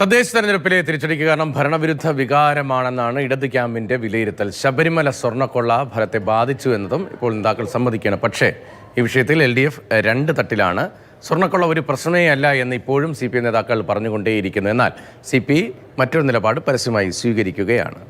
തദ്ദേശ തെരഞ്ഞെടുപ്പിലെ തിരിച്ചടിക്ക് കാരണം ഭരണവിരുദ്ധ വികാരമാണെന്നാണ് ഇടത് ക്യാമ്പിന്റെ വിലയിരുത്തൽ. ശബരിമല സ്വർണ്ണക്കൊള്ള ഫലത്തെ ബാധിച്ചു എന്നതും ഇപ്പോൾ നേതാക്കൾ സമ്മതിക്കുകയാണ്. പക്ഷേ ഈ വിഷയത്തിൽ LDF രണ്ട് തട്ടിലാണ്. സ്വർണ്ണക്കൊള്ള ഒരു പ്രശ്നമേ അല്ല എന്ന് ഇപ്പോഴും CPI നേതാക്കൾ പറഞ്ഞുകൊണ്ടേയിരിക്കുന്നു. എന്നാൽ CPI മറ്റൊരു നിലപാട് പരസ്യമായി സ്വീകരിക്കുകയാണ്.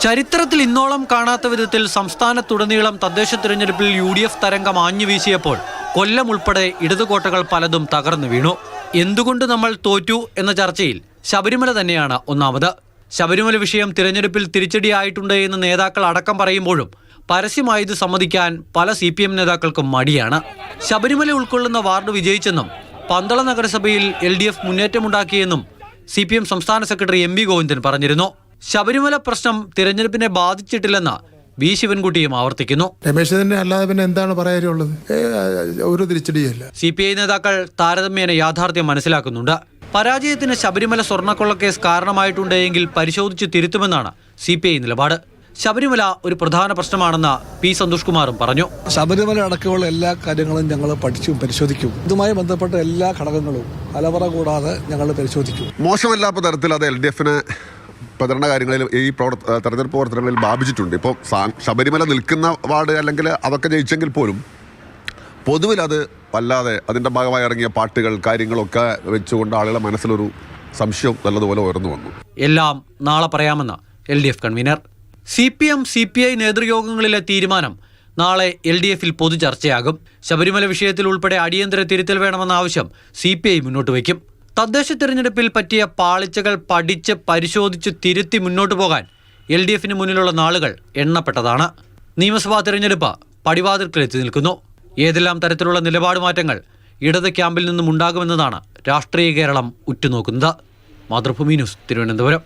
ചരിത്രത്തിൽ ഇന്നോളം കാണാത്ത വിധത്തിൽ സംസ്ഥാനത്തുടനീളം തദ്ദേശ തിരഞ്ഞെടുപ്പിൽ UDF തരംഗം ആഞ്ഞു വീശിയപ്പോൾ കൊല്ലം ഉൾപ്പെടെ ഇടതുകോട്ടകൾ പലതും തകർന്നു വീണു. എന്തുകൊണ്ട് നമ്മൾ തോറ്റു എന്ന ചർച്ചയിൽ ശബരിമല തന്നെയാണ് ഒന്നാമത്. ശബരിമല വിഷയം തിരഞ്ഞെടുപ്പിൽ തിരിച്ചടിയായിട്ടുണ്ട് എന്ന് നേതാക്കൾ അടക്കം പറയുമ്പോഴും പരസ്യമായി ഇത് സമ്മതിക്കാൻ പല CPM നേതാക്കൾക്കും മടിയാണ്. ശബരിമല ഉൾക്കൊള്ളുന്ന വാർഡ് വിജയിച്ചെന്നും പന്തള നഗരസഭയിൽ LDF മുന്നേറ്റമുണ്ടാക്കിയെന്നും CPM സംസ്ഥാന സെക്രട്ടറി MV ഗോവിന്ദൻ പറഞ്ഞിരുന്നു. ശബരിമല പ്രശ്നം തിരഞ്ഞെടുപ്പിനെ ബാധിച്ചിട്ടില്ലെന്ന് V ശിവൻകുട്ടിയും ആവർത്തിക്കുന്നു. രമേശ് തന്നെ അല്ലാതെ പിന്നെ എന്താണ് പറയാനുള്ളത്? ഒരു തിരിച്ചടിയല്ല. CPI നേതാക്കൾ താരതമ്യേന യാഥാർത്ഥ്യം മനസ്സിലാക്കുന്നുണ്ട്. പരാജയത്തിന് ശബരിമല സ്വർണ്ണക്കൊള്ളക്കേസ് കാരണമായിട്ടുണ്ട് എങ്കിൽ പരിശോധിച്ച് തിരുത്തുമെന്നാണ് CPI നിലപാട്. ശബരിമല ഒരു പ്രധാന പ്രശ്നമാണെന്ന് P സന്തോഷ് കുമാറും പറഞ്ഞു. ശബരിമല അടക്കമുള്ള എല്ലാ കാര്യങ്ങളും ഞങ്ങൾ പഠിച്ചും പരിശോധിക്കും. ഇതുമായി ബന്ധപ്പെട്ട എല്ലാ ഘടകങ്ങളും അലവറ കൂടാതെ ഞങ്ങൾ പരിശോധിക്കും. മോശമല്ലാത്ത തരത്തിൽ അത് LDFന് പ്രചരണ കാര്യങ്ങളിൽ ഈ തെരഞ്ഞെടുപ്പ് പ്രവർത്തനങ്ങളിൽ ബാധിച്ചിട്ടുണ്ട്. ഇപ്പോൾ ശബരിമല നിൽക്കുന്ന വാർഡ് അല്ലെങ്കിൽ അതൊക്കെ ജയിച്ചെങ്കിൽ പോലും പൊതുവിൽ അത് വല്ലാതെ അതിൻ്റെ ഭാഗമായി ഇറങ്ങിയ പാട്ടുകൾ കാര്യങ്ങളൊക്കെ വെച്ചുകൊണ്ട് ആളുകളുടെ മനസ്സിലൊരു സംശയം നല്ലതുപോലെ ഉയർന്നു വന്നു. എല്ലാം നാളെ പറയാമെന്ന് LDF കൺവീനർ. CPM CPI നേതൃയോഗങ്ങളിലെ തീരുമാനം നാളെ LDFൽ പൊതു ചർച്ചയാകും. ശബരിമല വിഷയത്തിൽ ഉൾപ്പെടെ അടിയന്തര തിരുത്തൽ വേണമെന്ന ആവശ്യം CPI മുന്നോട്ട് വയ്ക്കും. തദ്ദേശ തിരഞ്ഞെടുപ്പിൽ പറ്റിയ പാളിച്ചകൾ പഠിച്ച് പരിശോധിച്ച് തിരുത്തി മുന്നോട്ടു പോകാൻ LDFന് മുന്നിലുള്ള നാളുകൾ എണ്ണപ്പെട്ടതാണ്. നിയമസഭാ തിരഞ്ഞെടുപ്പ് പടിവാതിൽക്കലെത്തി നിൽക്കുന്നു. ഏതെല്ലാം തരത്തിലുള്ള നിലപാട് മാറ്റങ്ങൾ ഇടത് ക്യാമ്പിൽ നിന്നും ഉണ്ടാകുമെന്നതാണ് രാഷ്ട്രീയ കേരളം ഉറ്റുനോക്കുന്നത്. മാതൃഭൂമി ന്യൂസ്, തിരുവനന്തപുരം.